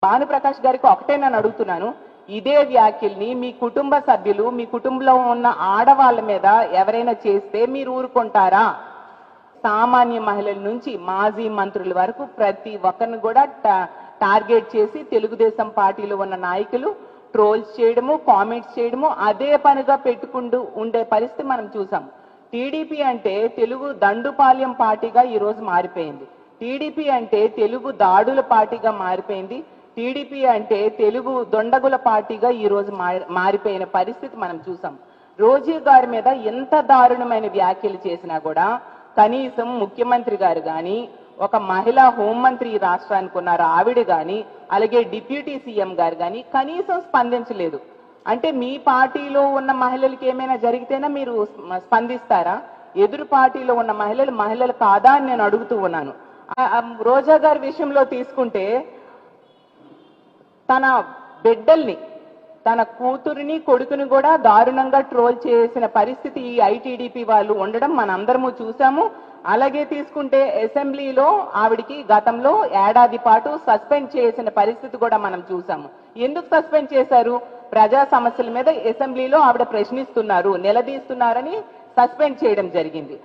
భానుప్రకాష్ గారికి ఒకటే నేను అడుగుతున్నాను, ఇదే వ్యాఖ్యల్ని మీ కుటుంబ సభ్యులు, మీ కుటుంబంలో ఉన్న ఆడవాళ్ళ మీద ఎవరైనా చేస్తే మీరు ఊరుకుంటారా? సామాన్య మహిళల నుంచి మాజీ మంత్రుల వరకు ప్రతి ఒక్కరిని కూడా టార్గెట్ చేసి తెలుగుదేశం పార్టీలో ఉన్న నాయకులు ట్రోల్స్ చేయడము, కామెంట్స్ చేయడము అదే పనిగా పెట్టుకుంటూ ఉండే పరిస్థితి మనం చూసాం. టీడీపీ అంటే తెలుగు దండుపాల్యం పార్టీగా ఈరోజు మారిపోయింది. టీడీపీ అంటే తెలుగు దాడుల పార్టీగా మారిపోయింది. టీడీపీ అంటే తెలుగు దొండగుల పార్టీగా ఈరోజు మారిపోయిన పరిస్థితి మనం చూసాం. రోజీ గారి మీద ఎంత దారుణమైన వ్యాఖ్యలు చేసినా కూడా కనీసం ముఖ్యమంత్రి గారు కానీ, ఒక మహిళా హోంమంత్రి రాష్ట్రానికి ఉన్నారు ఆవిడ కానీ, అలాగే డిప్యూటీ సీఎం గారు కానీ కనీసం స్పందించలేదు. అంటే మీ పార్టీలో ఉన్న మహిళలకి ఏమైనా జరిగితేనే మీరు స్పందిస్తారా? ఎదురు పార్టీలో ఉన్న మహిళలు కాదా అని నేను అడుగుతూ ఉన్నాను. రోజా గారి విషయంలో తీసుకుంటే తన బిడ్డల్ని, తన కూతురిని కొడుకుని కూడా దారుణంగా ట్రోల్ చేసిన పరిస్థితి ఈ ఐటీడీపీ వాళ్ళు ఉండడం మనందరము చూసాము. అలాగే తీసుకుంటే అసెంబ్లీలో ఆవిడికి గతంలో ఏడాది పాటు సస్పెండ్ చేసిన పరిస్థితి కూడా మనం చూసాము. ఎందుకు సస్పెండ్ చేశారు? ప్రజా సమస్యల మీద అసెంబ్లీలో ఆవిడ ప్రశ్నిస్తున్నారు, నిలదీస్తున్నారని సస్పెండ్ చేయడం జరిగింది.